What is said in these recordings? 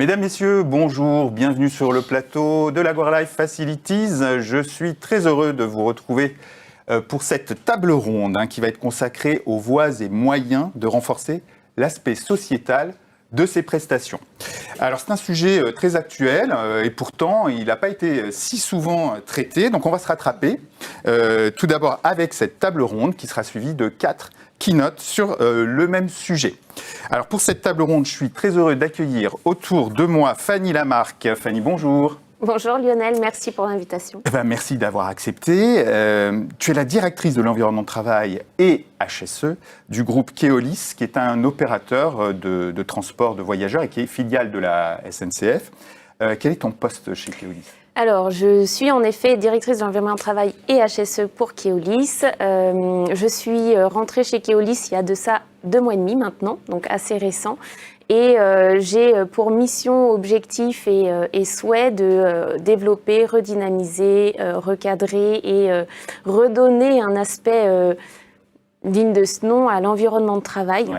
Mesdames, Messieurs, bonjour, bienvenue sur le plateau de l'AguaRelife Facilities. Je suis très heureux de vous retrouver pour cette table ronde qui va être consacrée aux voies et moyens de renforcer l'aspect sociétal de ces prestations. Alors c'est un sujet très actuel et pourtant il n'a pas été si souvent traité, donc on va se rattraper tout d'abord avec cette table ronde qui sera suivie de 4 keynotes sur le même sujet. Alors pour cette table ronde, je suis très heureux d'accueillir autour de moi Fanny Lamarque. Fanny, bonjour. Bonjour Lionel, merci pour l'invitation. Merci d'avoir accepté. Tu es la directrice de l'environnement de travail et HSE du groupe Keolis, qui est un opérateur de transport de voyageurs et qui est filiale de la SNCF. Quel est ton poste chez Keolis ? Alors, je suis en effet directrice de l'environnement de travail et HSE pour Keolis. Je suis rentrée chez Keolis il y a de ça 2 mois et demi maintenant, donc assez récent. Et j'ai pour mission, objectif et souhait de développer, redynamiser, recadrer et redonner un aspect digne de ce nom à l'environnement de travail,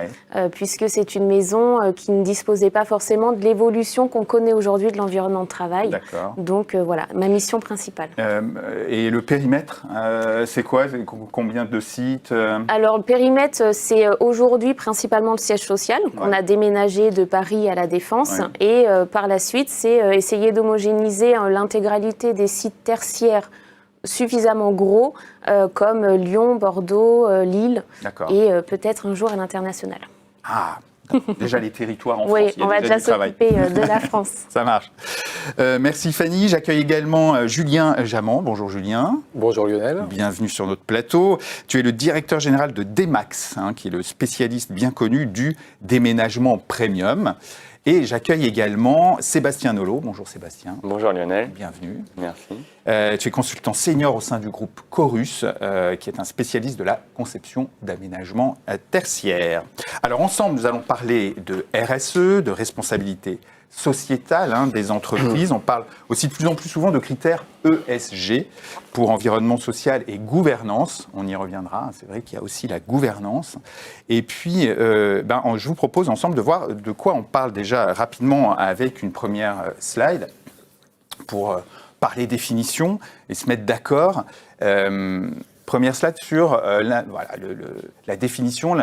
puisque c'est une maison qui ne disposait pas forcément de l'évolution qu'on connaît aujourd'hui de l'environnement de travail. D'accord. Donc voilà, ma mission principale. Et le périmètre, c'est quoi ? Combien de sites ? Alors le périmètre, c'est aujourd'hui principalement le siège social, qu'on a déménagé de Paris à la Défense. Et par la suite, c'est essayer d'homogénéiser l'intégralité des sites tertiaires suffisamment gros, comme Lyon, Bordeaux, Lille, et peut-être un jour à l'international. Ah, déjà les territoires en oui, France. on va déjà s'occuper de la France. Ça marche. Merci Fanny. J'accueille également Julien Jamant. Bonjour Julien. Bonjour Lionel. Bienvenue sur notre plateau. Tu es le directeur général de Demax, qui est le spécialiste bien connu du déménagement premium. Et j'accueille également Sébastien Nolot. Bonjour Sébastien. Bonjour Lionel. Bienvenue. Merci. Tu es consultant senior au sein du groupe Chorus, qui est un spécialiste de la conception d'aménagement tertiaire. Alors ensemble, nous allons parler de RSE, de responsabilité sociétale des entreprises. On parle aussi de plus en plus souvent de critères ESG pour environnement social et gouvernance. On y reviendra, c'est vrai qu'il y a aussi la gouvernance. Et puis, je vous propose ensemble de voir de quoi on parle déjà rapidement avec une première slide pour parler définition et se mettre d'accord. Première slide sur la définition.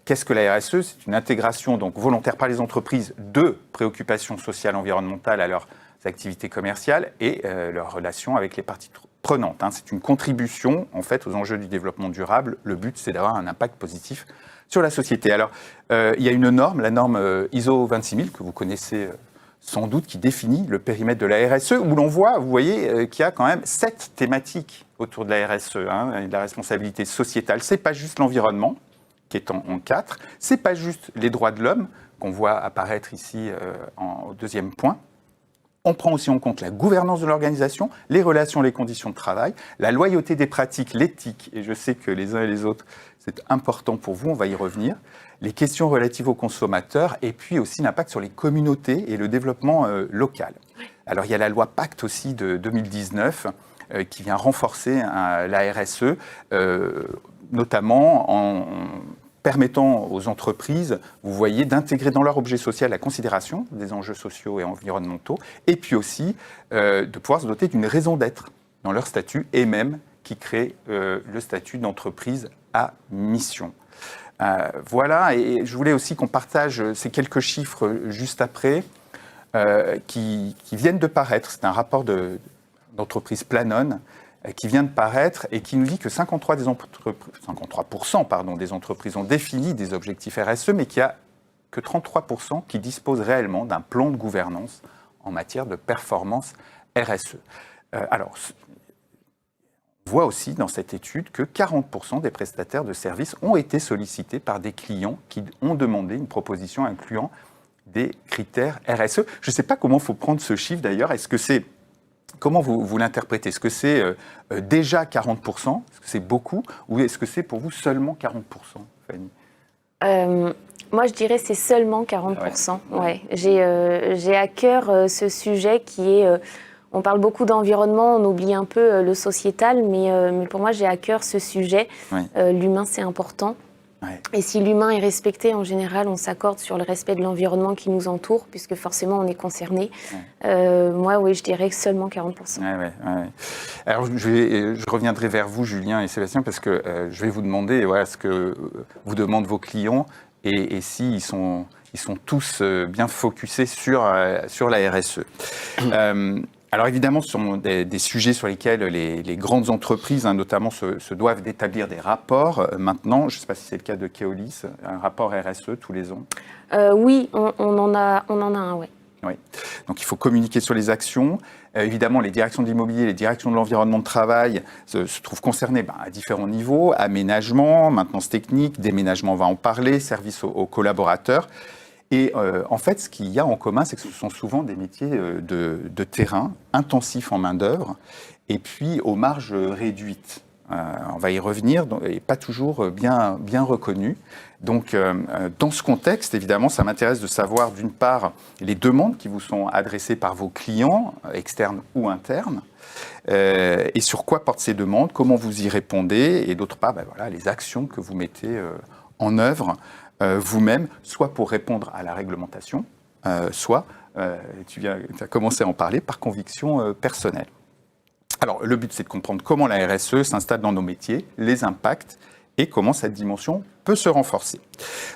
Qu'est-ce que la RSE ? C'est une intégration donc volontaire par les entreprises de préoccupations sociales environnementales à leurs activités commerciales et leurs relations avec les parties prenantes. C'est une contribution en fait aux enjeux du développement durable. Le but, c'est d'avoir un impact positif sur la société. Alors, il y a une norme, la norme ISO 26000 que vous connaissez sans doute, qui définit le périmètre de la RSE, où l'on voit, vous voyez, qu'il y a quand même 7 thématiques autour de la RSE, de la responsabilité sociétale. C'est pas juste l'environnement, qui est en 4, c'est pas juste les droits de l'homme, qu'on voit apparaître ici au deuxième point. On prend aussi en compte la gouvernance de l'organisation, les relations, les conditions de travail, la loyauté des pratiques, l'éthique, et je sais que les uns et les autres, c'est important pour vous, on va y revenir, les questions relatives aux consommateurs, et puis aussi l'impact sur les communautés et le développement local. Alors il y a la loi Pacte aussi de 2019, qui vient renforcer la RSE, notamment en permettant aux entreprises, vous voyez, d'intégrer dans leur objet social la considération des enjeux sociaux et environnementaux, et puis aussi de pouvoir se doter d'une raison d'être dans leur statut, et même qui crée le statut d'entreprise à mission. Voilà, et je voulais aussi qu'on partage ces quelques chiffres juste après, qui viennent de paraître. C'est un rapport d'entreprise Planon, qui vient de paraître et qui nous dit que 53% des entreprises ont défini des objectifs RSE, mais qu'il n'y a que 33% qui disposent réellement d'un plan de gouvernance en matière de performance RSE. Alors, on voit aussi dans cette étude que 40% des prestataires de services ont été sollicités par des clients qui ont demandé une proposition incluant des critères RSE. Je ne sais pas comment il faut prendre ce chiffre d'ailleurs. Est-ce que c'est Comment vous l'interprétez ? Est-ce que c'est déjà 40%? Est-ce que c'est beaucoup? Ou est-ce que c'est pour vous seulement 40%, Fanny ? Moi, je dirais que c'est seulement 40%. Ouais. J'ai à cœur ce sujet qui est... on parle beaucoup d'environnement, on oublie un peu le sociétal, mais pour moi, j'ai à cœur ce sujet. L'humain, c'est important. Ouais. Et si l'humain est respecté, en général, on s'accorde sur le respect de l'environnement qui nous entoure, puisque forcément, on est concerné. Moi, oui, je dirais que seulement 40%. Ouais. Alors, je reviendrai vers vous, Julien et Sébastien, parce que je vais vous demander ce que vous demandent vos clients et s'ils sont tous bien focusés sur la RSE. Alors évidemment, ce sont des sujets sur lesquels les grandes entreprises, notamment, se doivent d'établir des rapports. Maintenant, je ne sais pas si c'est le cas de Keolis, un rapport RSE tous les ans. Oui, on en a un, oui. Oui. Donc il faut communiquer sur les actions. Évidemment, les directions de l'immobilier, les directions de l'environnement de travail se trouvent concernées à différents niveaux. Aménagement, maintenance technique, déménagement, on va en parler, service aux collaborateurs. Et en fait, ce qu'il y a en commun, c'est que ce sont souvent des métiers de terrain, intensifs en main-d'œuvre, et puis aux marges réduites. On va y revenir, et pas toujours bien reconnus. Donc, dans ce contexte, évidemment, ça m'intéresse de savoir, d'une part, les demandes qui vous sont adressées par vos clients, externes ou internes, et sur quoi portent ces demandes, comment vous y répondez, et d'autre part, les actions que vous mettez en œuvre vous-même, soit pour répondre à la réglementation, soit, tu as commencé à en parler, par conviction personnelle. Alors, le but, c'est de comprendre comment la RSE s'installe dans nos métiers, les impacts et comment cette dimension peut se renforcer.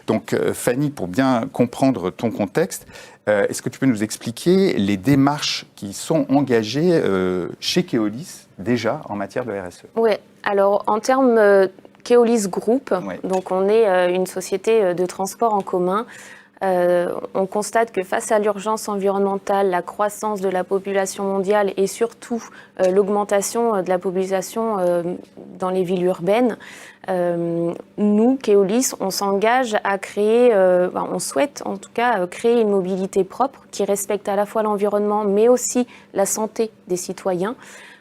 Donc, Fanny, pour bien comprendre ton contexte, est-ce que tu peux nous expliquer les démarches qui sont engagées chez Keolis déjà en matière de RSE? Oui, alors en termes Keolis Group, donc on est une société de transport en commun. On constate que face à l'urgence environnementale, la croissance de la population mondiale et surtout l'augmentation de la population dans les villes urbaines, nous, Keolis, on s'engage à créer, on souhaite en tout cas créer une mobilité propre qui respecte à la fois l'environnement mais aussi la santé des citoyens.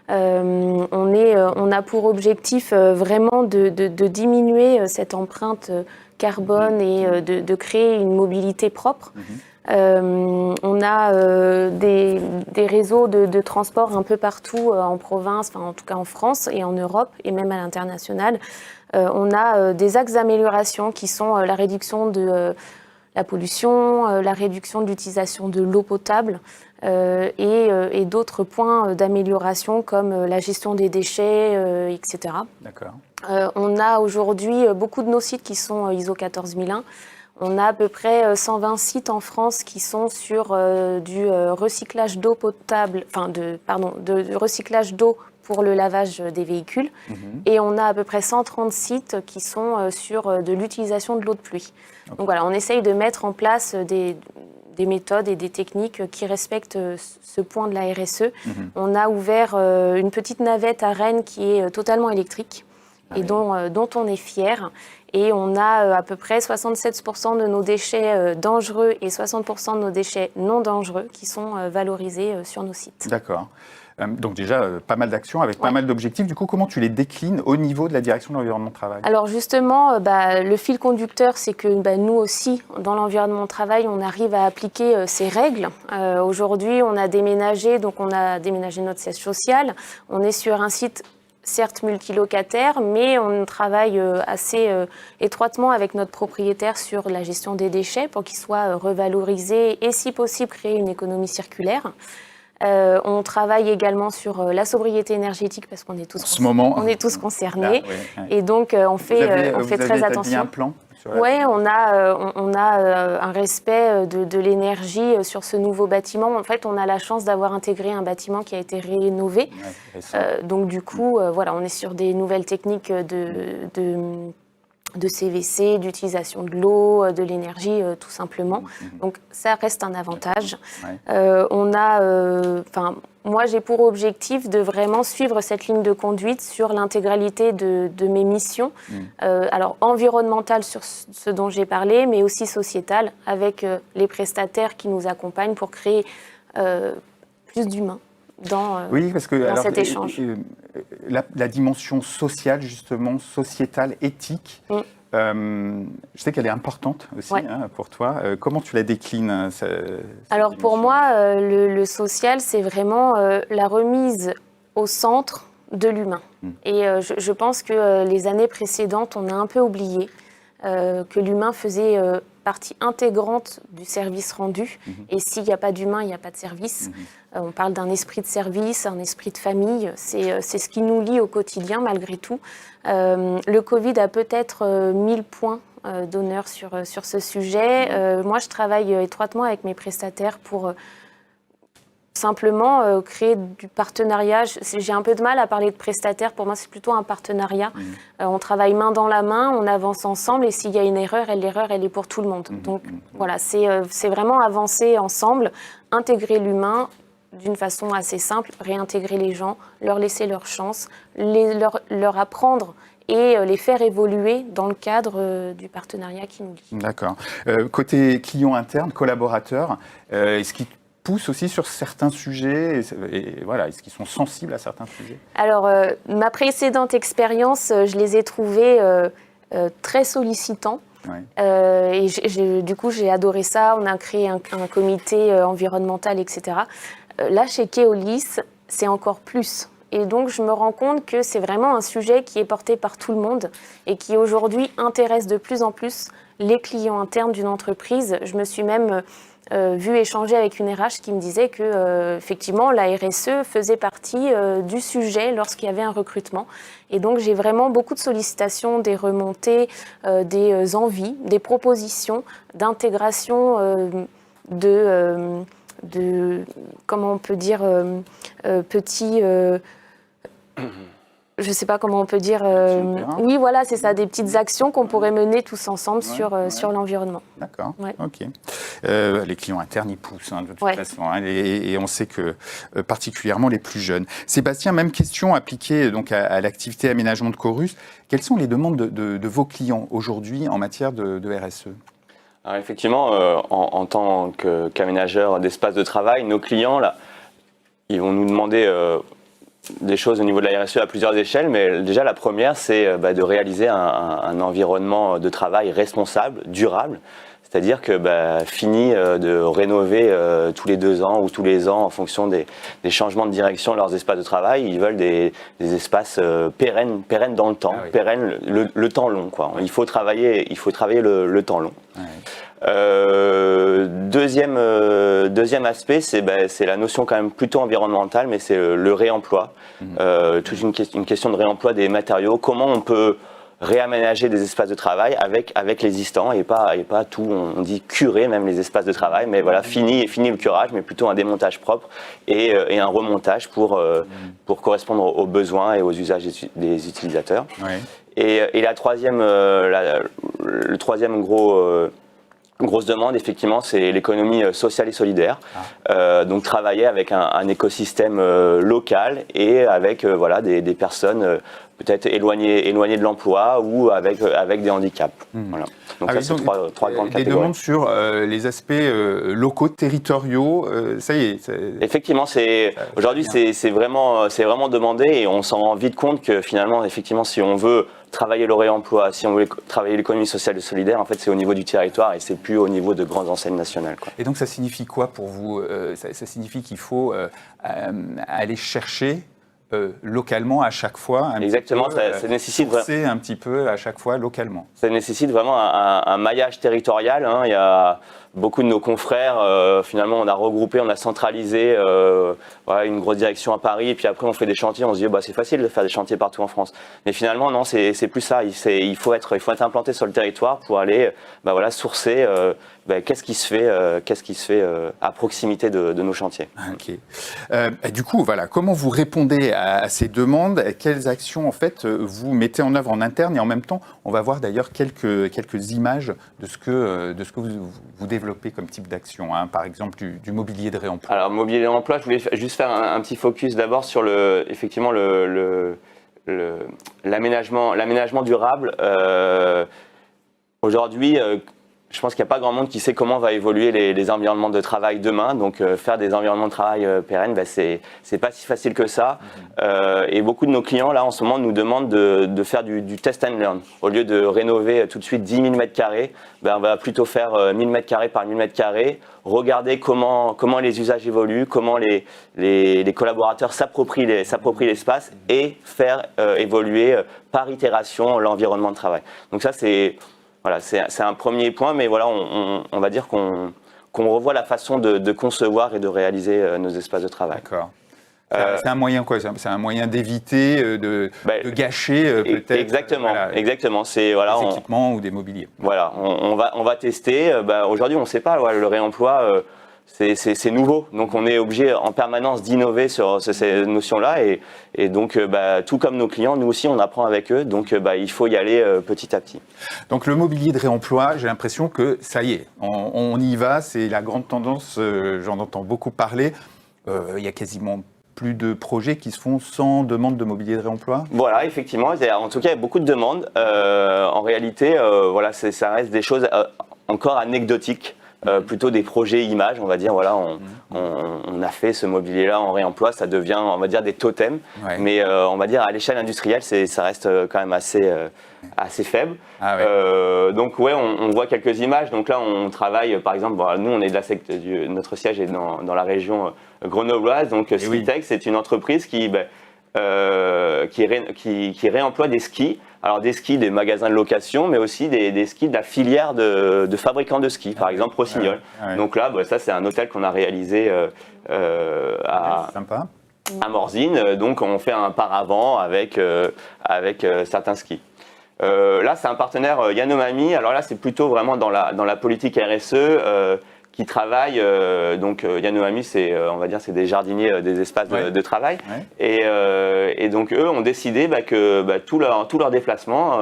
On a pour objectif vraiment de diminuer cette empreinte carbone et de créer une mobilité propre. On a des réseaux de transport un peu partout en province, enfin en tout cas en France et en Europe et même à l'international. On a des axes d'amélioration qui sont la réduction de la pollution, la réduction de l'utilisation de l'eau potable et d'autres points d'amélioration comme la gestion des déchets, etc. D'accord. On a aujourd'hui beaucoup de nos sites qui sont ISO 14001. On a à peu près 120 sites en France qui sont sur du recyclage d'eau potable, de recyclage d'eau pour le lavage des véhicules. Et on a à peu près 130 sites qui sont sur de l'utilisation de l'eau de pluie. Okay. Donc voilà, on essaye de mettre en place des méthodes et des techniques qui respectent ce point de la RSE. On a ouvert une petite navette à Rennes qui est totalement électrique et dont on est fier. Et on a à peu près 67% de nos déchets dangereux et 60% de nos déchets non dangereux qui sont valorisés sur nos sites. D'accord. Donc déjà, pas mal d'actions avec pas mal d'objectifs. Du coup, comment tu les déclines au niveau de la direction de l'environnement de travail? Alors justement, le fil conducteur, c'est que nous aussi, dans l'environnement de travail, on arrive à appliquer ces règles. Aujourd'hui, on a déménagé notre siège social. On est sur un site certes multilocataire, mais on travaille assez étroitement avec notre propriétaire sur la gestion des déchets pour qu'ils soient revalorisés et si possible créer une économie circulaire. On travaille également sur la sobriété énergétique parce qu'on est tous concernés. Et donc on fait très attention. Un plan? Oui, on a un respect de l'énergie sur ce nouveau bâtiment. En fait, on a la chance d'avoir intégré un bâtiment qui a été rénové. Donc du coup, on est sur des nouvelles techniques de CVC, d'utilisation de l'eau, de l'énergie, tout simplement. Donc ça reste un avantage. Moi, j'ai pour objectif de vraiment suivre cette ligne de conduite sur l'intégralité de mes missions. Alors environnementale sur ce dont j'ai parlé, mais aussi sociétale, avec les prestataires qui nous accompagnent pour créer plus d'humains dans cet échange. La dimension sociale, justement, sociétale, éthique, je sais qu'elle est importante aussi pour toi. Comment tu la déclines Alors pour moi, le social, c'est vraiment la remise au centre de l'humain. Et je pense que les années précédentes, on a un peu oublié. que l'humain faisait partie intégrante du service rendu. Et s'il n'y a pas d'humain, il n'y a pas de service. On parle d'un esprit de service, un esprit de famille. C'est ce qui nous lie au quotidien, malgré tout. Le Covid a peut-être 1000 points d'honneur sur ce sujet. Moi, je travaille étroitement avec mes prestataires pour simplement créer du partenariat. J'ai un peu de mal à parler de prestataire. Pour moi, c'est plutôt un partenariat. On travaille main dans la main, on avance ensemble. Et s'il y a une erreur, l'erreur, elle est pour tout le monde. Donc voilà, c'est vraiment avancer ensemble, intégrer l'humain d'une façon assez simple, réintégrer les gens, leur laisser leur chance, leur apprendre et les faire évoluer dans le cadre du partenariat qui nous lie. D'accord. Côté client interne, collaborateur, est-ce qu'ils poussent aussi sur certains sujets et voilà, est-ce qu'ils sont sensibles à certains sujets? Alors, ma précédente expérience, je les ai trouvés très sollicitants. Ouais. Et du coup, j'ai adoré ça. On a créé un comité environnemental, etc. Là, chez Keolis, c'est encore plus. Et donc, je me rends compte que c'est vraiment un sujet qui est porté par tout le monde et qui, aujourd'hui, intéresse de plus en plus les clients internes d'une entreprise. Je me suis même vue échanger avec une RH qui me disait que, effectivement, la RSE faisait partie du sujet lorsqu'il y avait un recrutement. Et donc, j'ai vraiment beaucoup de sollicitations, des remontées, des envies, des propositions d'intégration comment on peut dire, petits... je ne sais pas comment on peut dire. Oui, voilà, c'est ça, des petites actions qu'on pourrait mener tous ensemble sur l'environnement. D'accord, ok. Les clients internes, ils poussent de toute façon, et on sait que particulièrement les plus jeunes. Sébastien, même question appliquée donc, à l'activité aménagement de Corus. Quelles sont les demandes de vos clients aujourd'hui en matière de RSE ? Alors effectivement, en tant qu'aménageur d'espace de travail, nos clients, là, ils vont nous demander des choses au niveau de la RSE à plusieurs échelles, mais déjà la première, c'est de réaliser un environnement de travail responsable, durable, c'est-à-dire que fini de rénover tous les 2 ans ou tous les ans en fonction des changements de direction de leurs espaces de travail. Ils veulent des espaces pérennes dans le temps, pérennes le temps long, quoi. Il faut travailler le temps long. Deuxième aspect, c'est la notion quand même plutôt environnementale, mais c'est le réemploi. Toute une question de réemploi des matériaux. Comment on peut réaménager des espaces de travail avec l'existant et pas tout, on dit curer même les espaces de travail, mais voilà, fini le curage, mais plutôt un démontage propre et un remontage pour correspondre aux besoins et aux usages des utilisateurs. Ouais. Et le troisième grosse demande, effectivement, c'est l'économie sociale et solidaire. Donc travailler avec un écosystème local et avec des personnes peut-être éloignées de l'emploi ou avec des handicaps. Voilà. Donc ça, c'est trois grandes catégories. Des demandes sur les aspects locaux, territoriaux, ça y est. Effectivement, aujourd'hui, c'est vraiment demandé et on s'en rend vite compte que finalement, effectivement, si on veut travailler le réemploi, si on veut travailler l'économie sociale et solidaire, en fait, c'est au niveau du territoire et c'est plus au niveau de grandes enseignes nationales, quoi. Et donc, ça signifie quoi pour vous? Ça signifie qu'il faut aller chercher localement à chaque fois. Exactement, ça nécessite un petit peu à chaque fois localement. Ça nécessite vraiment un maillage territorial. Il y a beaucoup de nos confrères, finalement, on a regroupé, on a centralisé une grosse direction à Paris, et puis après on fait des chantiers, on se dit c'est facile de faire des chantiers partout en France. Mais finalement, non, c'est plus ça. Il faut être implanté sur le territoire pour aller sourcer qu'est-ce qui se fait à proximité de nos chantiers. Okay. Du coup, voilà, comment vous répondez à ces demandes? Quelles actions en fait vous mettez en œuvre en interne? Et en même temps, on va voir d'ailleurs quelques images de ce que vous développez comme type d'action, par exemple du mobilier de réemploi. Alors, mobilier de réemploi, je voulais juste faire un petit focus d'abord sur l'aménagement durable. Aujourd'hui, je pense qu'il n'y a pas grand monde qui sait comment va évoluer les environnements de travail demain. Donc, faire des environnements de travail pérennes, c'est pas si facile que ça. Et beaucoup de nos clients, là, en ce moment, nous demandent de faire du test and learn. Au lieu de rénover tout de suite 10 000 m², on va plutôt faire 1000 m² par 1000 m², regarder comment les usages évoluent, comment les collaborateurs s'approprient l'espace et faire évoluer par itération l'environnement de travail. Donc ça, c'est Voilà, c'est un premier point, mais voilà, on va dire qu'on revoit la façon de concevoir et de réaliser nos espaces de travail. D'accord. C'est un moyen quoi? C'est un moyen d'éviter de gâcher peut-être. Exactement, exactement. C'est voilà, des équipements ou des mobiliers. Voilà, on va tester. Aujourd'hui, on ne sait pas. Le réemploi, c'est nouveau, donc on est obligé en permanence d'innover sur ces notions-là. Et donc, tout comme nos clients, nous aussi, on apprend avec eux. Donc, il faut y aller petit à petit. Donc, le mobilier de réemploi, j'ai l'impression que ça y est, on y va. C'est la grande tendance. J'en entends beaucoup parler. Il y a quasiment plus de projets qui se font sans demande de mobilier de réemploi? Voilà, effectivement. En tout cas, il y a beaucoup de demandes. En réalité, voilà, ça reste des choses encore anecdotiques, plutôt des projets images, on va dire. Voilà, on a fait ce mobilier-là en réemploi, ça devient, on va dire, des totems. Ouais. Mais on va dire, à l'échelle industrielle, ça reste quand même assez faible. Ah ouais. Donc ouais, on voit quelques images. Donc là, on travaille, par exemple, nous, on est de notre siège est dans la région grenobloise. Donc Skitex, c'est une entreprise qui réemploie des skis. Alors des skis des magasins de location, mais aussi des skis de la filière de fabricants de skis, par exemple Rossignol. Ouais. Donc là, ça c'est un hôtel qu'on a réalisé à Morzine. Donc on fait un paravent avec certains skis. Là, c'est un partenaire Yanomami. Alors là, c'est plutôt vraiment dans la politique RSE qui travaille. Donc Yanomami, on va dire, c'est des jardiniers des espaces de travail. Ouais. Et donc eux ont décidé que tout leur déplacement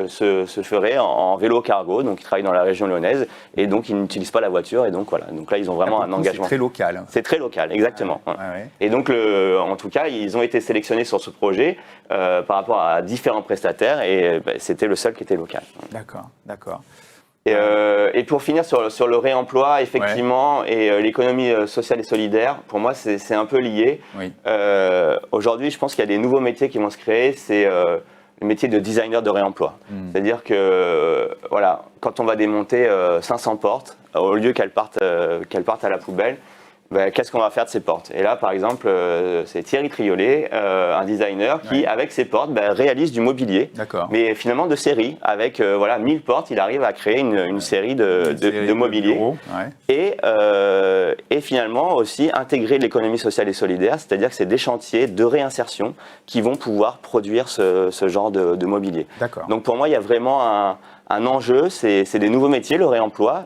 se ferait en vélo cargo. Donc ils travaillent dans la région lyonnaise et donc ils n'utilisent pas la voiture. Et donc voilà. Donc là, ils ont vraiment un engagement. C'est très local. C'est très local, exactement. Ouais. Et donc en tout cas, ils ont été sélectionnés sur ce projet par rapport à différents prestataires et c'était le seul qui était local. D'accord, d'accord. Et pour finir sur le réemploi, effectivement, et l'économie sociale et solidaire, pour moi, c'est un peu lié. Oui. Aujourd'hui, je pense qu'il y a des nouveaux métiers qui vont se créer, c'est le métier de designer de réemploi. C'est-à-dire que, voilà, quand on va démonter 500 portes, au lieu qu'elles partent à la poubelle, qu'est-ce qu'on va faire de ces portes? Et là, par exemple, c'est Thierry Triolet, un designer qui, avec ses portes, réalise du mobilier, mais finalement de série. Avec 1000 portes, il arrive à créer une série de mobilier. Et finalement aussi intégrer l'économie sociale et solidaire, c'est-à-dire que c'est des chantiers de réinsertion qui vont pouvoir produire ce genre de mobilier. Donc pour moi, il y a vraiment un enjeu, c'est des nouveaux métiers, le réemploi.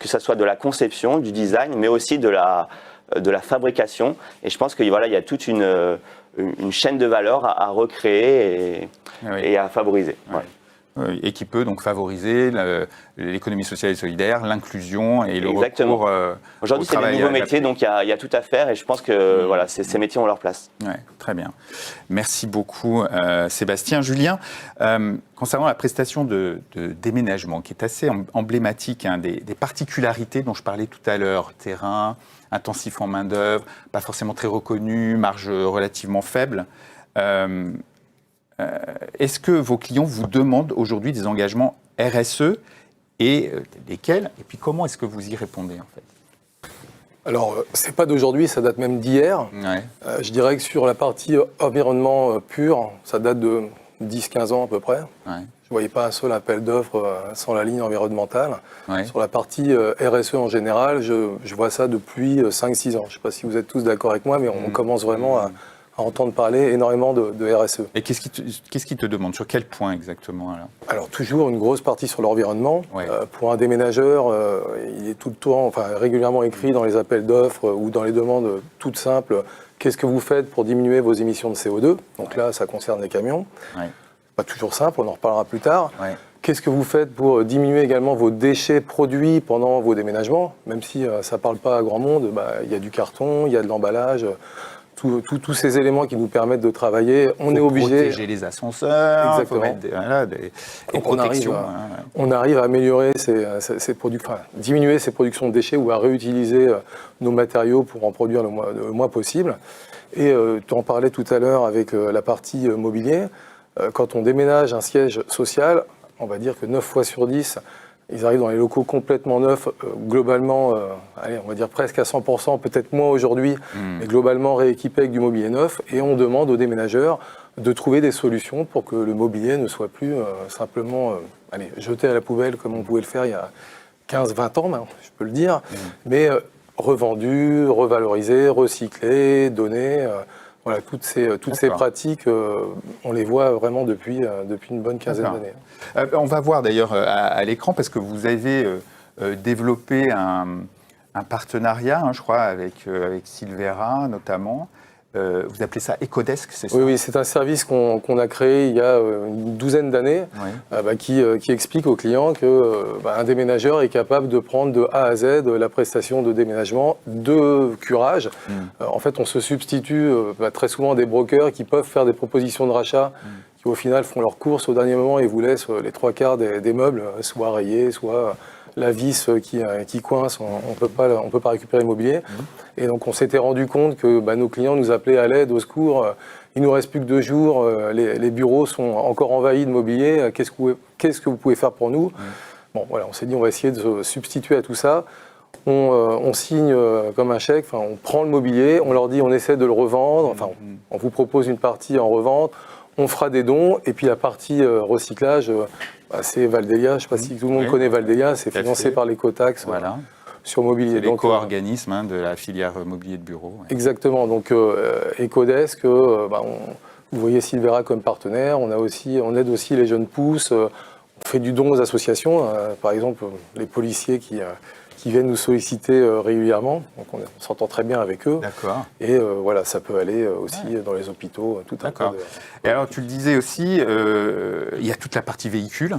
Que ce soit de la conception, du design, mais aussi de la fabrication. Et je pense qu'il y a toute une chaîne de valeur à recréer et à favoriser. Oui. Ouais. Et qui peut donc favoriser l'économie sociale et solidaire, l'inclusion et le recours Aujourd'hui, c'est des nouveaux métiers, donc il y a tout à faire et je pense que ces métiers ont leur place. Ouais, très bien. Merci beaucoup, Sébastien. Julien, concernant la prestation de déménagement, qui est assez emblématique des particularités dont je parlais tout à l'heure, terrain, intensif en main-d'œuvre, pas forcément très reconnu, marge relativement faible. Est-ce que vos clients vous demandent aujourd'hui des engagements RSE et lesquels? Et puis comment est-ce que vous y répondez en fait? Alors, c'est pas d'aujourd'hui, ça date même d'hier. Ouais. Je dirais que sur la partie environnement pur, ça date de 10-15 ans à peu près. Ouais. Je ne voyais pas un seul appel d'offres sans la ligne environnementale. Ouais. Sur la partie RSE en général, je vois ça depuis 5-6 ans. Je ne sais pas si vous êtes tous d'accord avec moi, mais on commence vraiment à entendre parler énormément de RSE. Et qu'est-ce qui te demande? Sur quel point exactement alors toujours une grosse partie sur l'environnement. Ouais. Pour un déménageur, il est tout le temps, régulièrement écrit dans les appels d'offres ou dans les demandes toutes simples. Qu'est-ce que vous faites pour diminuer vos émissions de CO2? Donc là, ça concerne les camions. Ouais. Pas toujours simple, on en reparlera plus tard. Ouais. Qu'est-ce que vous faites pour diminuer également vos déchets produits pendant vos déménagements? Même si ça ne parle pas à grand monde, il y a du carton, il y a de l'emballage. Tous ces éléments qui nous permettent de travailler, on est obligé... protéger les ascenseurs, exactement. Des protections. On arrive à améliorer ces productions, diminuer ces productions de déchets ou à réutiliser nos matériaux pour en produire le moins possible. Et tu en parlais tout à l'heure avec la partie mobilier. Quand on déménage un siège social, on va dire que 9 fois sur 10, ils arrivent dans les locaux complètement neufs, globalement, on va dire presque à 100%, peut-être moins aujourd'hui, mais globalement rééquipés avec du mobilier neuf. Et on demande aux déménageurs de trouver des solutions pour que le mobilier ne soit plus simplement jetés à la poubelle comme on pouvait le faire il y a 15-20 ans, je peux le dire, mais revendus, revalorisés, recyclés, donnés. Voilà, toutes ces pratiques, on les voit vraiment depuis une bonne quinzaine d'années. On va voir d'ailleurs à l'écran, parce que vous avez développé un partenariat, je crois, avec Silvera notamment. Vous appelez ça Ecodesk, c'est ça? Oui, c'est un service qu'on a créé il y a une douzaine d'années, qui explique aux clients qu'un déménageur est capable de prendre de A à Z la prestation de déménagement, de curage. En fait, on se substitue très souvent à des brokers qui peuvent faire des propositions de rachat, qui au final font leurs courses au dernier moment et vous laissent les 3/4 des meubles, soit rayés, soit la vis qui coince, on peut pas récupérer le mobilier. Et donc on s'était rendu compte que nos clients nous appelaient à l'aide, au secours, il nous reste plus que 2 jours, les bureaux sont encore envahis de mobilier, qu'est-ce que vous pouvez faire pour nous? Bon, voilà, on s'est dit on va essayer de se substituer à tout ça. On signe comme un chèque, on prend le mobilier, on leur dit on essaie de le revendre, on vous propose une partie en revente, on fera des dons, et puis la partie recyclage, c'est Valdelia. Je ne sais pas si tout le monde connaît Valdelia, c'est financé par l'écotaxe sur mobilier. C'est l'éco-organisme de la filière mobilier de bureau. Exactement, donc Ecodesk, vous voyez Silvera comme partenaire, on aide aussi les jeunes pousses, on fait du don aux associations, par exemple les policiers qui viennent nous solliciter régulièrement, donc on s'entend très bien avec eux. D'accord. Et voilà, ça peut aller aussi dans les hôpitaux, tout un tas de... Et alors, tu le disais aussi, il y a toute la partie véhicule.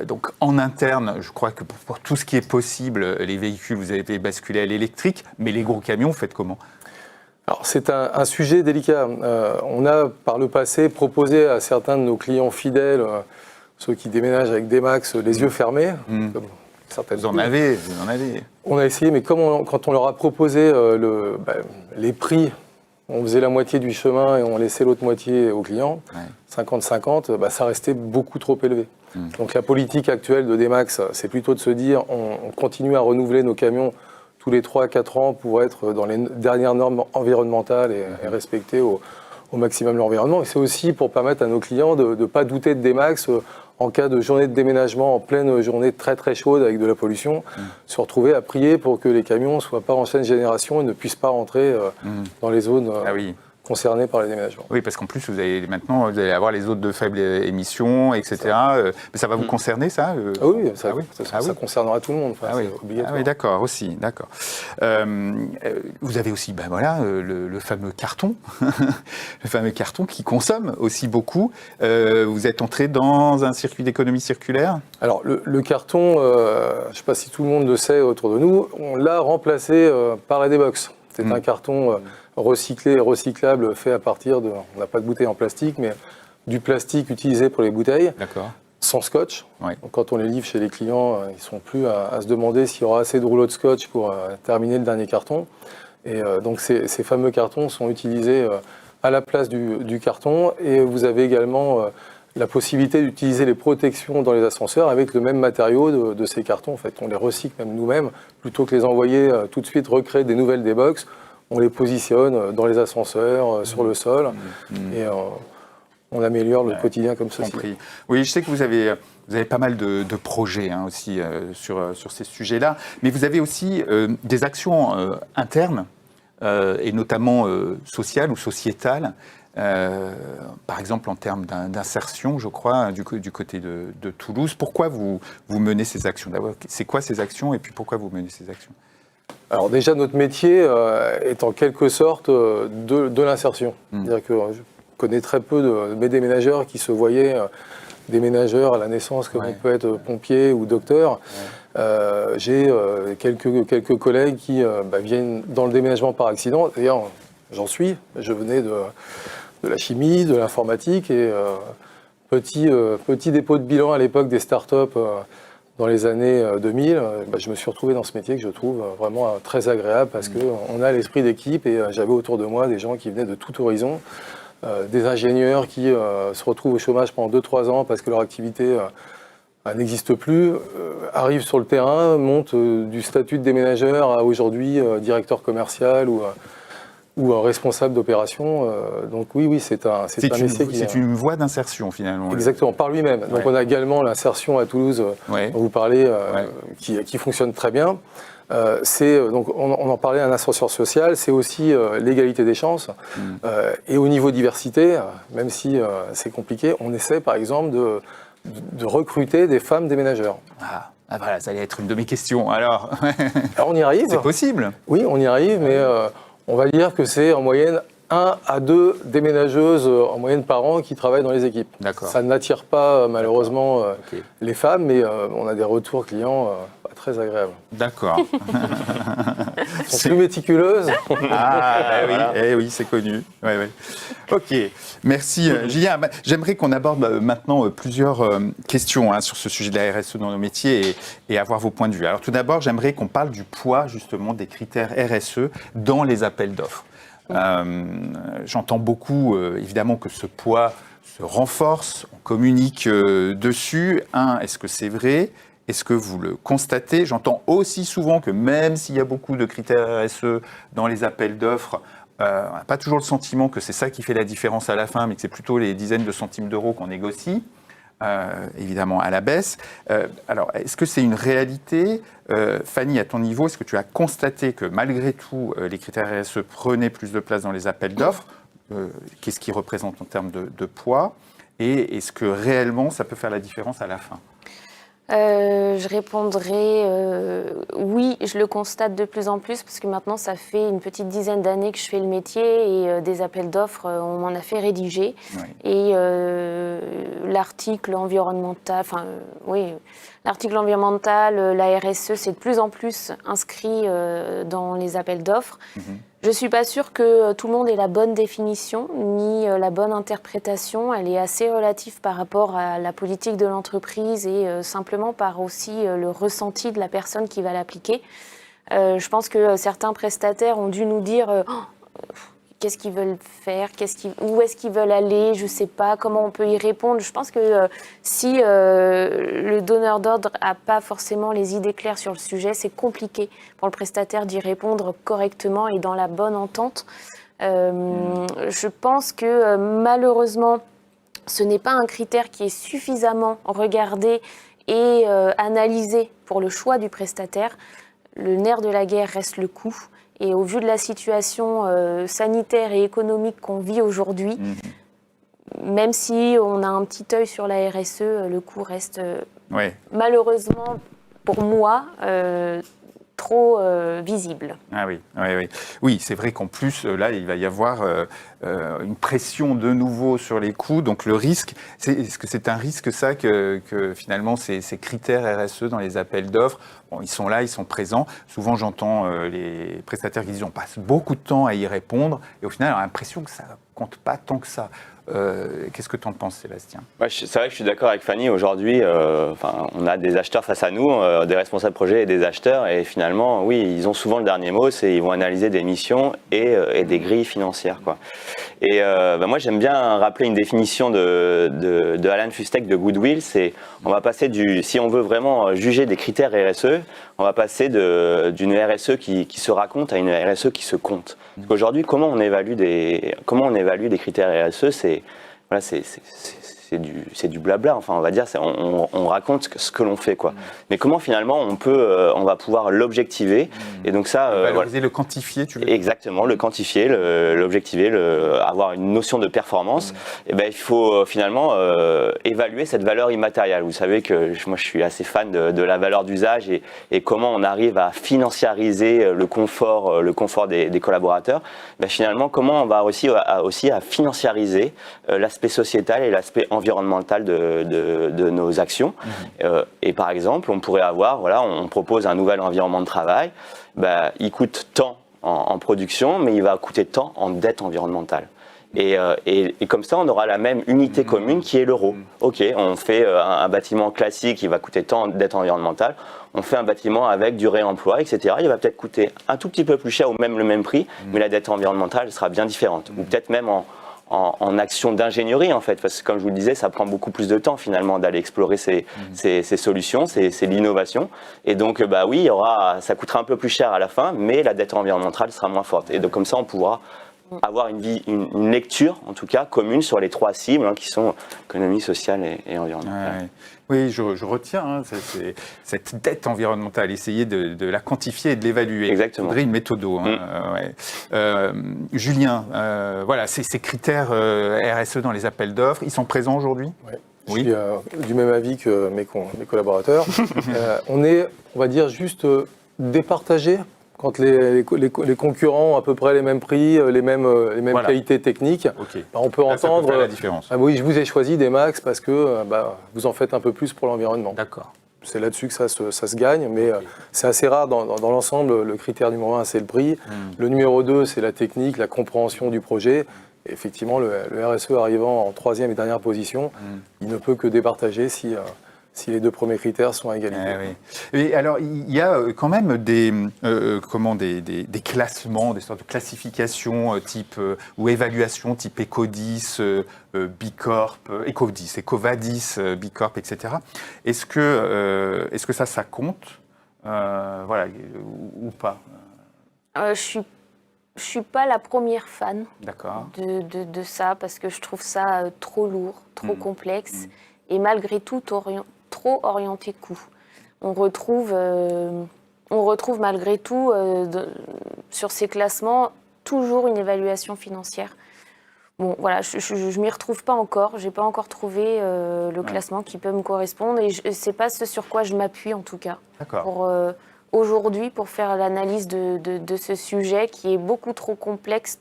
Donc, en interne, je crois que pour tout ce qui est possible, les véhicules, vous avez basculé à l'électrique, mais les gros camions, vous faites comment? Alors, c'est un sujet délicat. On a, par le passé, proposé à certains de nos clients fidèles, ceux qui déménagent avec des Max, les yeux fermés, comme Vous en avez. On a essayé, mais quand on leur a proposé les prix, on faisait la moitié du chemin et on laissait l'autre moitié aux clients, 50-50, ça restait beaucoup trop élevé. Donc la politique actuelle de Demax, c'est plutôt de se dire on continue à renouveler nos camions tous les 3-4 ans pour être dans les dernières normes environnementales et respecter au maximum l'environnement. Et c'est aussi pour permettre à nos clients de ne pas douter de Demax en cas de journée de déménagement, en pleine journée très très chaude avec de la pollution, se retrouver à prier pour que les camions ne soient pas en ancienne génération et ne puissent pas rentrer dans les zones concernées par les déménagements. Oui, parce qu'en plus, vous allez avoir les zones de faible émission, etc. Mais ça va vous concerner, ça? Oui, ça concernera tout le monde. C'est obligatoire. Ah oui, d'accord, aussi, d'accord. Vous avez aussi, le fameux carton, le fameux carton qui consomme aussi beaucoup. Vous êtes entré dans un circuit d'économie circulaire? Alors, le carton, je ne sais pas si tout le monde le sait autour de nous, on l'a remplacé par la D-Box. C'est un carton recyclé et recyclable fait à partir de, on n'a pas de bouteilles en plastique, mais du plastique utilisé pour les bouteilles, sans scotch. Donc, quand on les livre chez les clients, ils ne sont plus à se demander s'il y aura assez de rouleaux de scotch pour terminer le dernier carton. Et donc ces fameux cartons sont utilisés à la place du carton, et vous avez également la possibilité d'utiliser les protections dans les ascenseurs avec le même matériau de ces cartons. En fait, on les recycle même nous-mêmes, plutôt que les envoyer tout de suite recréer des nouvelles D-Box. On les positionne dans les ascenseurs, sur le sol, et on améliore le quotidien comme ceci. Oui, je sais que vous avez pas mal de projets aussi sur ces sujets-là, mais vous avez aussi des actions internes, et notamment sociales ou sociétales, par exemple en termes d'insertion, je crois, du côté de Toulouse. Pourquoi vous menez ces actions? D'abord, c'est quoi ces actions, et puis pourquoi vous menez ces actions? Alors déjà, notre métier est en quelque sorte de l'insertion. C'est-à-dire que je connais très peu de mes déménageurs qui se voyaient déménageurs à la naissance, comme on peut être pompier ou docteur. J'ai quelques collègues qui viennent dans le déménagement par accident. D'ailleurs, j'en suis. Je venais de la chimie, de l'informatique, et petit dépôt de bilan à l'époque des startups dans les années 2000, je me suis retrouvé dans ce métier que je trouve vraiment très agréable, parce qu'on a l'esprit d'équipe, et j'avais autour de moi des gens qui venaient de tout horizon, des ingénieurs qui se retrouvent au chômage pendant 2-3 ans parce que leur activité n'existe plus, arrivent sur le terrain, montent du statut de déménageur à aujourd'hui directeur commercial ou ou un responsable d'opération. Donc oui, c'est un métier qui... C'est une voie d'insertion finalement. Exactement, par lui-même. Donc on a également l'insertion à Toulouse dont vous parlez, qui fonctionne très bien. Donc on en parlait, un ascenseur social, c'est aussi l'égalité des chances. Et au niveau diversité, même si c'est compliqué, on essaie par exemple de recruter des femmes déménageurs. Ah voilà, ça allait être une de mes questions. Alors on y arrive. C'est possible. Oui, on y arrive, mais on va dire que c'est en moyenne 1 à 2 déménageuses en moyenne par an qui travaillent dans les équipes. Ça n'attire pas malheureusement les femmes, mais on a des retours clients pas très agréables. D'accord. Elles sont plus méticuleuses. Oui, c'est connu. Ok, merci Julien. J'aimerais qu'on aborde maintenant plusieurs questions sur ce sujet de la RSE dans nos métiers et avoir vos points de vue. Alors tout d'abord, j'aimerais qu'on parle du poids justement des critères RSE dans les appels d'offres. J'entends beaucoup, évidemment, que ce poids se renforce, on communique dessus. Est-ce que c'est vrai ? Est-ce que vous le constatez ? J'entends aussi souvent que même s'il y a beaucoup de critères RSE dans les appels d'offres, on n'a pas toujours le sentiment que c'est ça qui fait la différence à la fin, mais que c'est plutôt les dizaines de centimes d'euros qu'on négocie. Évidemment à la baisse. Alors, est-ce que c'est une réalité ? Fanny, à ton niveau, est-ce que tu as constaté que malgré tout, les critères RSE prenaient plus de place dans les appels d'offres ? Qu'est-ce qu'ils représentent en termes de poids ? Et est-ce que réellement, ça peut faire la différence à la fin ? Je répondrai oui, je le constate de plus en plus parce que maintenant ça fait une petite dizaine d'années que je fais le métier et des appels d'offres, on m'en a fait rédiger. Et l'article environnemental, la RSE, c'est de plus en plus inscrit dans les appels d'offres. Je ne suis pas sûre que tout le monde ait la bonne définition ni la bonne interprétation. Elle est assez relative par rapport à la politique de l'entreprise et simplement par aussi le ressenti de la personne qui va l'appliquer. Je pense que certains prestataires ont dû nous dire qu'est-ce qu'ils veulent faire, où est-ce qu'ils veulent aller, je ne sais pas, comment on peut y répondre. Je pense que si le donneur d'ordre n'a pas forcément les idées claires sur le sujet, c'est compliqué pour le prestataire d'y répondre correctement et dans la bonne entente. Je pense que malheureusement, ce n'est pas un critère qui est suffisamment regardé et analysé pour le choix du prestataire. Le nerf de la guerre reste le coût. Et au vu de la situation sanitaire et économique qu'on vit aujourd'hui, même si on a un petit œil sur la RSE, le coût reste malheureusement, pour moi, trop visible. Oui, c'est vrai qu'en plus, là, il va y avoir une pression de nouveau sur les coûts. Donc le risque, est-ce que c'est un risque ça que finalement ces critères RSE dans les appels d'offres, ils sont là, ils sont présents. Souvent, j'entends les prestataires qui disent on passe beaucoup de temps à y répondre et au final, on a l'impression que ça compte pas tant que ça. Qu'est-ce que tu en penses, Sébastien ? C'est vrai que je suis d'accord avec Fanny. Aujourd'hui, on a des acheteurs face à nous, des responsables projet et des acheteurs. Et finalement, oui, ils ont souvent le dernier mot. Ils vont analyser des missions et des grilles financières, quoi. Et moi, j'aime bien rappeler une définition de Alan Fustek de Goodwill. On va passer si on veut vraiment juger des critères RSE, on va passer d'une RSE qui se raconte à une RSE qui se compte. Parce qu'aujourd'hui, comment on évalue des critères RSE, c'est du blabla, enfin on va dire, on raconte ce que l'on fait, quoi. Mais comment finalement on va pouvoir l'objectiver et donc ça valoriser, le quantifier, tu veux dire ? Exactement, le quantifier, l'objectiver, avoir une notion de performance. Et il faut finalement évaluer cette valeur immatérielle. Vous savez que moi je suis assez fan de la valeur d'usage et comment on arrive à financiariser le confort des collaborateurs. Finalement, comment on va aussi à financiariser l'aspect sociétal et l'aspect environnemental de nos actions. Et par exemple, on pourrait avoir, on propose un nouvel environnement de travail, il coûte tant en production, mais il va coûter tant en dette environnementale. Et comme ça, on aura la même unité commune qui est l'euro. Ok, on fait un bâtiment classique qui va coûter tant en dette environnementale, on fait un bâtiment avec du réemploi, etc. Il va peut-être coûter un tout petit peu plus cher ou même le même prix, mais la dette environnementale sera bien différente. Ou peut-être même en action d'ingénierie, en fait, parce que comme je vous le disais, ça prend beaucoup plus de temps finalement d'aller explorer ces solutions, c'est l'innovation. Et donc, ça coûtera un peu plus cher à la fin, mais la dette environnementale sera moins forte. Et donc comme ça, on pourra avoir une lecture, en tout cas, commune sur les 3 cibles qui sont économie, sociale et environnementale. Ouais. Oui, je retiens cette dette environnementale, essayer de la quantifier et de l'évaluer. Exactement. Il faudrait une méthodo. Julien, voilà, ces critères RSE dans les appels d'offres, ils sont présents aujourd'hui ? Oui. Je suis du même avis que mes collaborateurs. On est, on va dire, juste départagés. Quand les concurrents ont à peu près les mêmes prix, les mêmes voilà. Qualités techniques, on peut entendre la différence. Oui, je vous ai choisi des Max parce que vous en faites un peu plus pour l'environnement. D'accord. C'est là-dessus que ça se gagne, mais c'est assez rare dans l'ensemble. Le critère numéro 1, c'est le prix. Le numéro 2, c'est la technique, la compréhension du projet. Et effectivement, le RSE arrivant en 3e et dernière position, il ne peut que départager si les 2 premiers critères sont à égalité. Oui. Et alors, il y a quand même des classements, des sortes de classifications type ou évaluations type Ecodis, Bicorp, Ecovadis, Bicorp, etc. Est-ce que ça compte, voilà, ou pas? Je suis pas la première fan de ça parce que je trouve ça trop lourd, trop complexe et malgré tout trop orienté coût. On retrouve malgré tout sur ces classements toujours une évaluation financière. Bon, voilà, je m'y retrouve pas encore. J'ai pas encore trouvé le classement qui peut me correspondre et c'est pas ce sur quoi je m'appuie en tout cas. Pour aujourd'hui, pour faire l'analyse de ce sujet qui est beaucoup trop complexe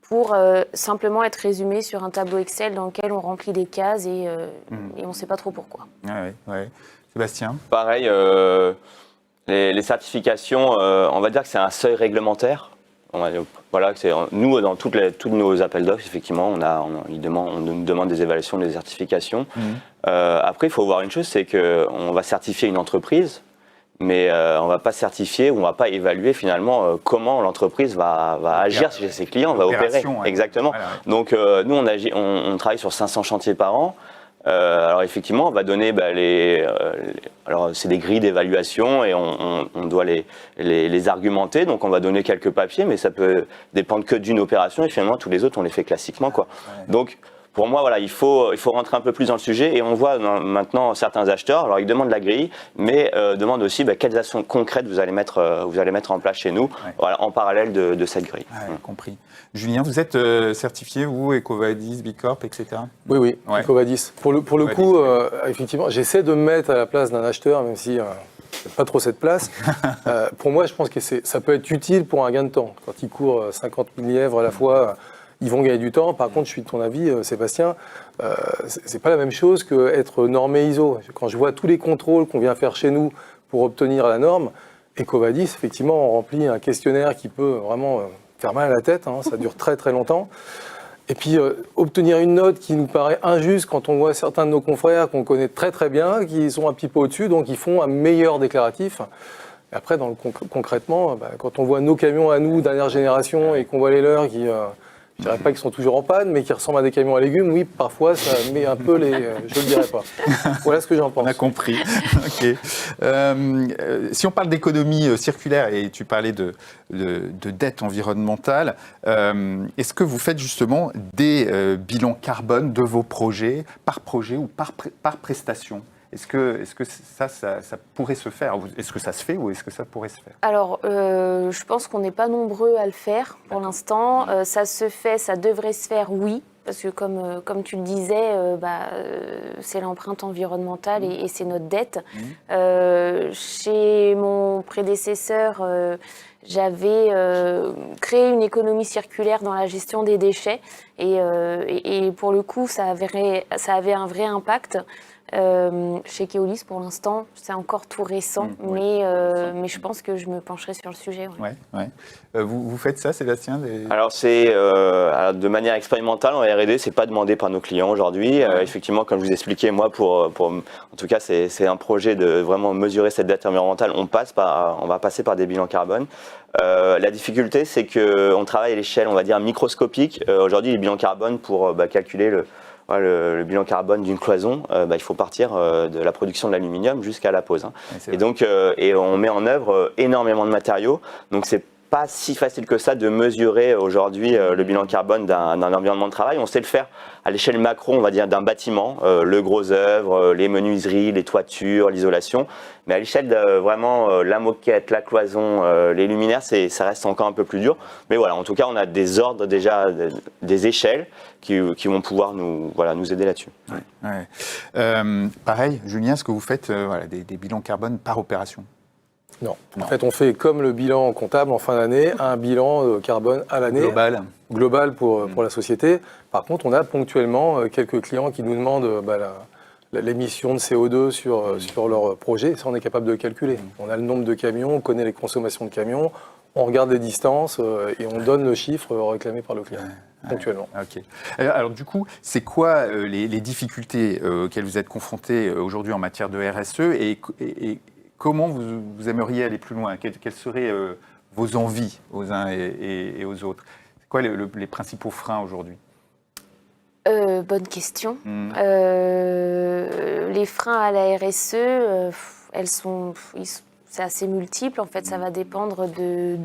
pour simplement être résumé sur un tableau Excel dans lequel on remplit des cases et on ne sait pas trop pourquoi. Ouais. Sébastien ? Pareil, les certifications, on va dire que c'est un seuil réglementaire. Voilà, nous, dans tous nos appels d'offres, effectivement, on nous demande des évaluations, des certifications. Après, il faut voir une chose, c'est qu'on va certifier une entreprise, mais on ne va pas certifier ou on ne va pas évaluer finalement comment l'entreprise va agir chez ses clients, va opérer. Exactement. Voilà. Donc nous, on travaille sur 500 chantiers par an. Alors effectivement, on va donner alors c'est des grilles d'évaluation et on doit les argumenter. Donc on va donner quelques papiers, mais ça peut dépendre que d'une opération et finalement tous les autres on les fait classiquement, quoi. Donc pour moi, voilà, il faut rentrer un peu plus dans le sujet et on voit maintenant certains acheteurs, alors ils demandent la grille, mais demandent aussi quelles actions concrètes vous allez mettre en place chez nous, voilà, en parallèle de cette grille. Compris. Julien, vous êtes certifié, vous, Ecovadis, Bicorp, etc. Oui, Ecovadis. Pour le coup, effectivement, j'essaie de me mettre à la place d'un acheteur, même si pas trop cette place. Pour moi, je pense que ça peut être utile pour un gain de temps. Quand ils courent 50 000 lièvres à la fois, ils vont gagner du temps. Par contre, je suis de ton avis, Sébastien, c'est pas la même chose qu'être normé ISO. Quand je vois tous les contrôles qu'on vient faire chez nous pour obtenir la norme, Ecovadis, effectivement, on remplit un questionnaire qui peut vraiment faire mal à la tête, ça dure très très longtemps. Et puis, obtenir une note qui nous paraît injuste quand on voit certains de nos confrères qu'on connaît très très bien, qui sont un petit peu au-dessus, donc ils font un meilleur déclaratif. Et après, concrètement, quand on voit nos camions à nous, dernière génération, et qu'on voit les leurs qui... je ne dirais pas qu'ils sont toujours en panne, mais qui ressemblent à des camions à légumes. Oui, parfois, ça met un peu les... je ne le dirais pas. Voilà ce que j'en pense. On a compris. OK. Si on parle d'économie circulaire, et tu parlais de dette environnementale, est-ce que vous faites justement des bilans carbone de vos projets, par projet ou par prestation ? Est-ce que ça pourrait se faire ? Est-ce que ça se fait ou est-ce que ça pourrait se faire ? Alors, je pense qu'on n'est pas nombreux à le faire pour l'instant. Ça se fait, ça devrait se faire, oui. Parce que comme tu le disais, c'est l'empreinte environnementale et c'est notre dette. Chez mon prédécesseur, j'avais créé une économie circulaire dans la gestion des déchets. Et pour le coup, ça avait un vrai impact. Chez Keolis, pour l'instant, c'est encore tout récent, mais je pense que je me pencherai sur le sujet. Vous faites ça, Sébastien Alors, c'est de manière expérimentale en R&D, c'est pas demandé par nos clients aujourd'hui. Effectivement, comme je vous expliquais, moi, en tout cas, c'est un projet de vraiment mesurer cette dette environnementale. On va passer par des bilans carbone. La difficulté, c'est qu'on travaille à l'échelle, on va dire, microscopique. Aujourd'hui, les bilans carbone, pour calculer le bilan carbone d'une cloison, il faut partir de la production de l'aluminium jusqu'à la pose. Et donc, on met en œuvre énormément de matériaux. Donc, c'est pas si facile que ça de mesurer aujourd'hui le bilan carbone d'un environnement de travail. On sait le faire à l'échelle macro, on va dire, d'un bâtiment, le gros œuvre, les menuiseries, les toitures, l'isolation. Mais à l'échelle de vraiment la moquette, la cloison, les luminaires, ça reste encore un peu plus dur. Mais voilà, en tout cas, on a des ordres déjà, des échelles qui vont pouvoir nous aider là-dessus. Pareil, Julien, est-ce que vous faites des bilans carbone par opération ? Non. En fait, on fait comme le bilan comptable en fin d'année, un bilan carbone à l'année. Global pour la société. Par contre, on a ponctuellement quelques clients qui nous demandent l'émission de CO2 sur leur projet. Ça, on est capable de calculer. On a le nombre de camions, on connaît les consommations de camions, on regarde les distances et on donne le chiffre réclamé par le client. Ponctuellement. Okay. Alors du coup, c'est quoi les difficultés auxquelles vous êtes confrontés aujourd'hui en matière de RSE et comment vous aimeriez aller plus loin ? Quelles seraient vos envies aux uns et aux autres ? C'est quoi les principaux freins aujourd'hui ? Bonne question. Les freins à la RSE, c'est assez multiple. En fait, ça va dépendre de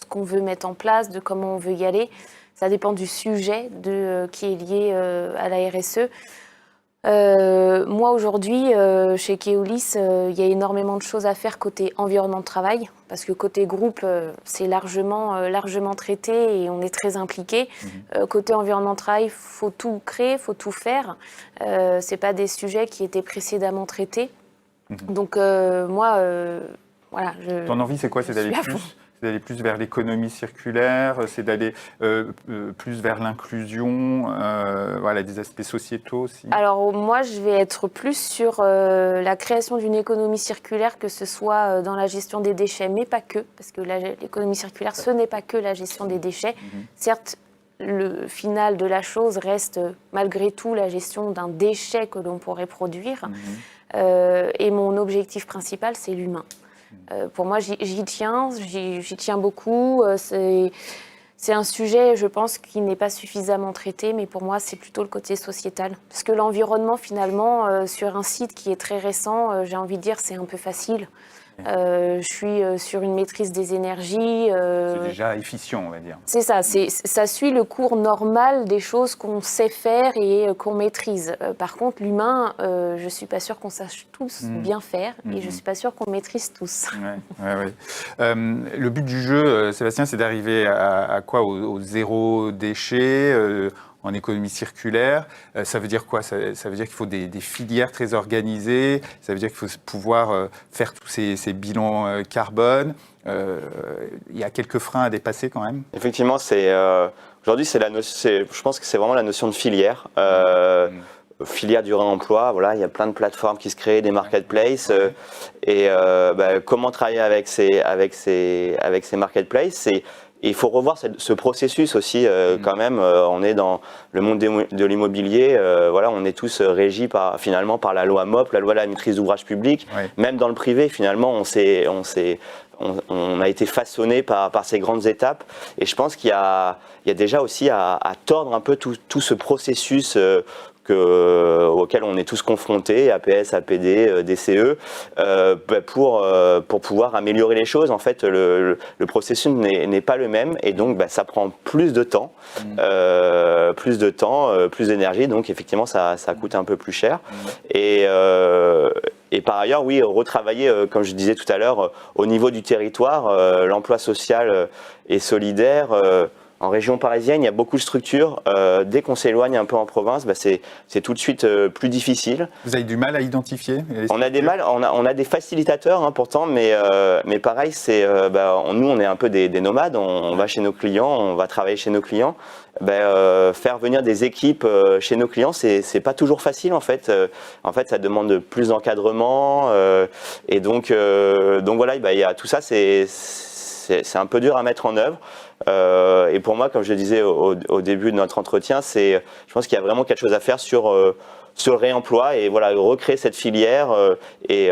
ce qu'on veut mettre en place, de comment on veut y aller. Ça dépend du sujet qui est lié à la RSE. Moi, aujourd'hui, chez Keolis, il y a énormément de choses à faire côté environnement de travail, parce que côté groupe, c'est largement traité et on est très impliqué. Côté environnement de travail, il faut tout créer, il faut tout faire. Ce n'est pas des sujets qui étaient précédemment traités. Donc, moi, voilà. Ton envie, c'est quoi ? C'est d'aller plus vers l'économie circulaire, c'est d'aller plus vers l'inclusion, des aspects sociétaux aussi. Alors moi, je vais être plus sur la création d'une économie circulaire, que ce soit dans la gestion des déchets, mais pas que, parce que l'économie circulaire, ce n'est pas que la gestion des déchets. Certes, le final de la chose reste malgré tout la gestion d'un déchet que l'on pourrait produire. Et mon objectif principal, c'est l'humain. Pour moi, j'y tiens beaucoup. C'est un sujet, je pense, qui n'est pas suffisamment traité, mais pour moi, c'est plutôt le côté sociétal. Parce que l'environnement, finalement, sur un site qui est très récent, j'ai envie de dire, c'est un peu facile. Je suis sur une maîtrise des énergies. C'est déjà efficient, on va dire. C'est ça, ça suit le cours normal des choses qu'on sait faire et qu'on maîtrise. Par contre, l'humain, je ne suis pas sûre qu'on sache tous bien faire et je ne suis pas sûre qu'on maîtrise tous. Le but du jeu, Sébastien, c'est d'arriver à quoi ? Au zéro déchet en économie circulaire. Ça veut dire quoi ? Ça veut dire qu'il faut des filières très organisées, ça veut dire qu'il faut pouvoir faire tous ces bilans carbone. Il y a quelques freins à dépasser quand même. Effectivement, aujourd'hui, je pense que c'est vraiment la notion de filière. Filière du réemploi, voilà, il y a plein de plateformes qui se créent, des marketplaces, et comment travailler avec ces marketplaces, il faut revoir ce processus aussi quand même. On est dans le monde de l'immobilier, on est tous régis finalement par la loi MOP, la loi de la maîtrise d'ouvrage public. Même dans le privé, finalement, on a été façonné par ces grandes étapes. Et je pense qu'il y a déjà aussi à tordre un peu tout ce processus auquel on est tous confrontés, APS, APD, DCE, pour pouvoir améliorer les choses. En fait, le processus n'est pas le même et donc ça prend plus de temps, plus d'énergie, donc effectivement ça coûte un peu plus cher. Et par ailleurs, oui, retravailler, comme je disais tout à l'heure, au niveau du territoire, l'emploi social et solidaire. En région parisienne, il y a beaucoup de structures. Dès qu'on s'éloigne un peu en province, c'est tout de suite plus difficile. Vous avez du mal à identifier ? On a des facilitateurs pourtant, mais pareil, nous on est un peu des nomades. On va chez nos clients, on va travailler chez nos clients. Faire venir des équipes chez nos clients, c'est pas toujours facile en fait. Ça demande plus d'encadrement et donc voilà, il y a tout ça, c'est un peu dur à mettre en œuvre. Et pour moi, comme je le disais au début de notre entretien, je pense qu'il y a vraiment quelque chose à faire sur le réemploi et recréer cette filière et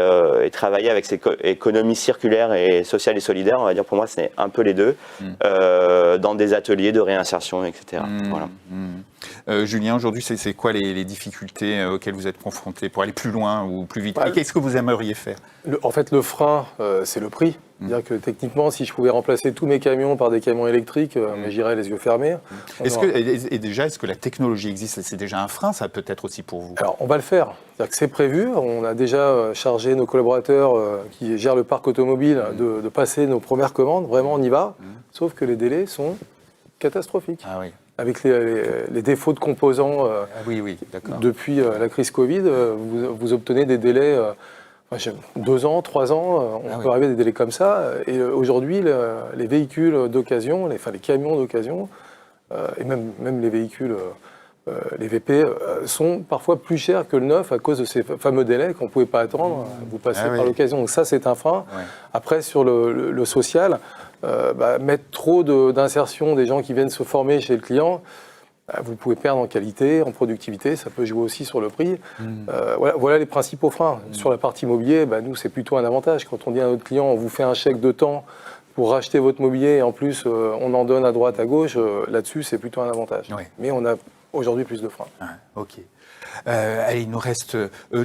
travailler avec cette économie circulaire et sociale et solidaire. On va dire pour moi, c'est un peu les deux, dans des ateliers de réinsertion, etc. Voilà. Julien, aujourd'hui, c'est quoi les difficultés auxquelles vous êtes confrontés pour aller plus loin ou plus vite? Et qu'est-ce que vous aimeriez faire? En fait, le frein, c'est le prix. C'est-à-dire que techniquement, si je pouvais remplacer tous mes camions par des camions électriques, mais j'irais les yeux fermés. Est-ce que la technologie existe? C'est déjà un frein, ça peut être aussi pour vous? Alors, on va le faire. C'est-à-dire que c'est prévu. On a déjà chargé nos collaborateurs qui gèrent le parc automobile de passer nos premières commandes. Vraiment, on y va. Sauf que les délais sont catastrophiques. Ah oui. Avec les défauts de composants Oui, d'accord. depuis la crise Covid, vous obtenez des délais 2 ans, 3 ans, on peut arriver à des délais comme ça. Et aujourd'hui, les véhicules d'occasion, les camions d'occasion, et même les véhicules, les VP, sont parfois plus chers que le neuf à cause de ces fameux délais qu'on ne pouvait pas attendre. Vous passez par l'occasion. Donc ça, c'est un frein. Ouais. Après, sur le social, mettre trop d'insertion des gens qui viennent se former chez le client, vous pouvez perdre en qualité, en productivité, ça peut jouer aussi sur le prix. Voilà les principaux freins. Sur la partie mobilier, nous, c'est plutôt un avantage. Quand on dit à notre client, on vous fait un chèque de temps pour racheter votre mobilier et en plus, on en donne à droite, à gauche, là-dessus, c'est plutôt un avantage. Oui. Mais on a aujourd'hui plus de freins. Ok. Allez, il nous reste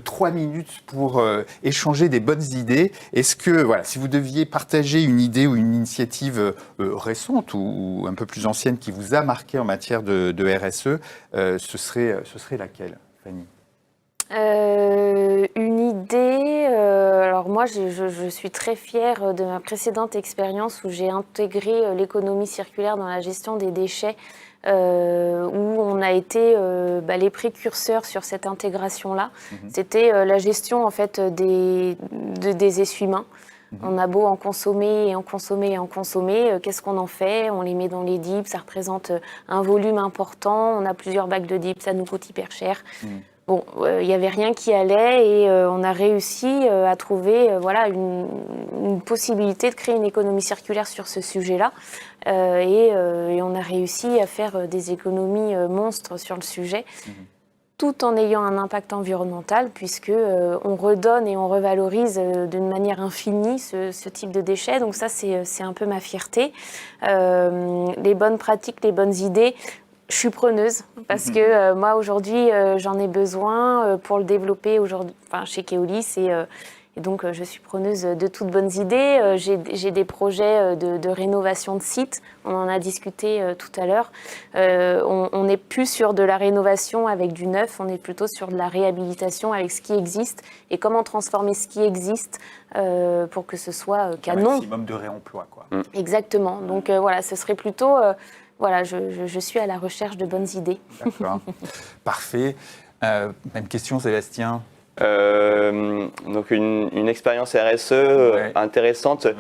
3 minutes pour échanger des bonnes idées. Est-ce que, si vous deviez partager une idée ou une initiative récente ou un peu plus ancienne qui vous a marqué en matière de RSE, ce serait laquelle, Fanny? Une idée, alors moi je suis très fière de ma précédente expérience où j'ai intégré l'économie circulaire dans la gestion des déchets. Où on a été les précurseurs sur cette intégration-là. C'était la gestion en fait des essuie-mains. On a beau en consommer et en consommer et en consommer, qu'est-ce qu'on en fait? On les met dans les dips, ça représente un volume important, on a plusieurs bacs de dips, ça nous coûte hyper cher. Bon, il n'y avait rien qui allait et on a réussi à trouver une possibilité de créer une économie circulaire sur ce sujet-là. Et on a réussi à faire des économies monstres sur le sujet, tout en ayant un impact environnemental, puisque on redonne et on revalorise d'une manière infinie ce type de déchets. Donc ça, c'est un peu ma fierté. Les bonnes pratiques, les bonnes idées, je suis preneuse parce que moi aujourd'hui j'en ai besoin pour le développer chez Keolis et donc je suis preneuse de toutes bonnes idées. J'ai des projets de rénovation de sites, on en a discuté tout à l'heure. On n'est plus sur de la rénovation avec du neuf, on est plutôt sur de la réhabilitation avec ce qui existe et comment transformer ce qui existe pour que ce soit canon. Un maximum de réemploi, quoi. Exactement, donc ce serait plutôt... je suis à la recherche de bonnes idées. D'accord. Parfait. Même question, Sébastien. Donc une expérience RSE intéressante. Ouais.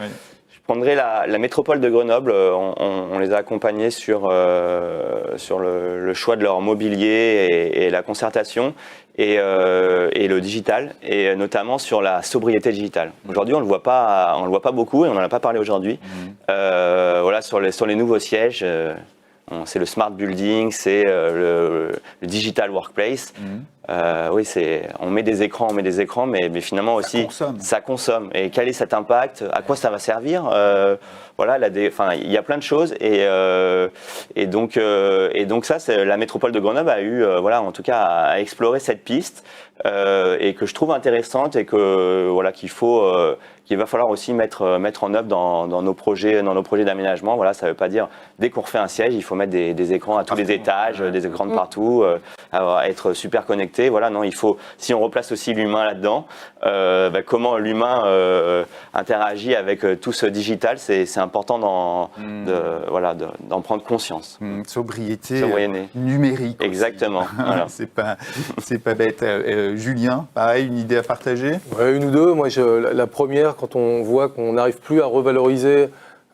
Je prendrais la métropole de Grenoble. On les a accompagnés sur le choix de leur mobilier et la concertation et le digital, et notamment sur la sobriété digitale. Aujourd'hui, on le voit pas beaucoup et on n'en a pas parlé aujourd'hui. Sur les nouveaux sièges. C'est le smart building, c'est le digital workplace. On met des écrans, mais finalement aussi ça consomme. Et quel est cet impact? À quoi ça va servir? Il y a plein de choses et donc ça, la métropole de Grenoble a eu en tout cas à explorer cette piste et que je trouve intéressante et qu'il va falloir aussi mettre en œuvre dans nos projets d'aménagement. Ça ne veut pas dire dès qu'on refait un siège, il faut mettre des écrans à tous les étages, des écrans de partout, être super connecté. Il faut, si on replace aussi l'humain là-dedans, comment l'humain interagit avec tout ce digital, c'est important d'en prendre conscience. Sobriété numérique. Exactement. Voilà. C'est pas bête. Julien, pareil, une idée à partager? Une ou deux. Moi, la première, quand on voit qu'on n'arrive plus à revaloriser,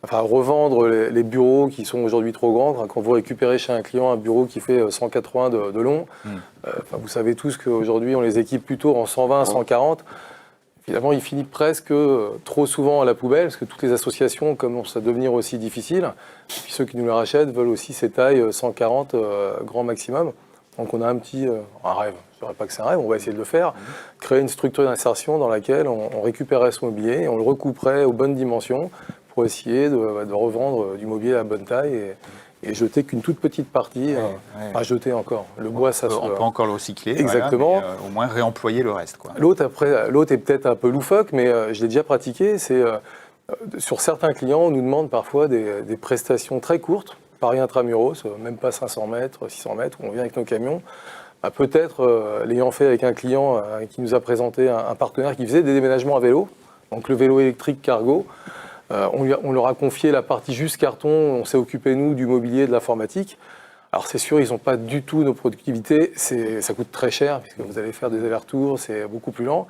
à revendre les bureaux qui sont aujourd'hui trop grands. Quand vous récupérez chez un client un bureau qui fait 180 de long, vous savez tous qu'aujourd'hui, on les équipe plutôt en 120, 140. Finalement, il finit presque trop souvent à la poubelle, parce que toutes les associations commencent à devenir aussi difficiles. Et puis ceux qui nous les rachètent veulent aussi ces tailles 140 grand maximum. Donc on a un rêve, je ne dirais pas que c'est un rêve, on va essayer de le faire, créer une structure d'insertion dans laquelle on récupérerait ce mobilier et on le recouperait aux bonnes dimensions pour essayer de revendre du mobilier à la bonne taille et jeter qu'une toute petite partie, pas jeter encore. Le bois, ça on peut encore le recycler. Exactement. Voilà, mais, au moins réemployer le reste, quoi. L'autre est peut-être un peu loufoque, mais je l'ai déjà pratiqué. C'est sur certains clients, on nous demande parfois des prestations très courtes, Paris intramuros, même pas 500 mètres, 600 mètres, où on vient avec nos camions. Peut-être l'ayant fait avec un client qui nous a présenté un partenaire qui faisait des déménagements à vélo, donc le vélo électrique cargo. On leur a confié la partie juste carton, on s'est occupé, nous, du mobilier, de l'informatique. Alors c'est sûr, ils n'ont pas du tout nos productivités, ça coûte très cher, puisque vous allez faire des allers-retours, c'est beaucoup plus lent.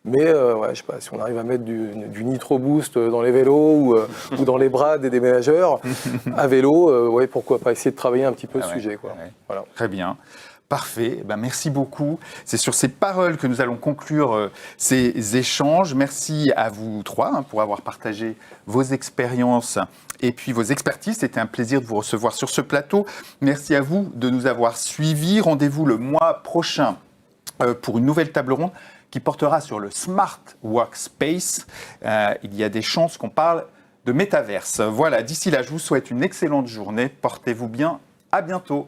Mais je sais pas, si on arrive à mettre du Nitro Boost dans les vélos ou dans les bras des déménageurs, à vélo, pourquoi pas essayer de travailler un petit peu le sujet, quoi. Ouais. Voilà. Très bien. Parfait, merci beaucoup. C'est sur ces paroles que nous allons conclure ces échanges. Merci à vous trois pour avoir partagé vos expériences et puis vos expertises. C'était un plaisir de vous recevoir sur ce plateau. Merci à vous de nous avoir suivis. Rendez-vous le mois prochain pour une nouvelle table ronde qui portera sur le Smart Workspace. Il y a des chances qu'on parle de métaverse. Voilà, d'ici là, je vous souhaite une excellente journée. Portez-vous bien. À bientôt.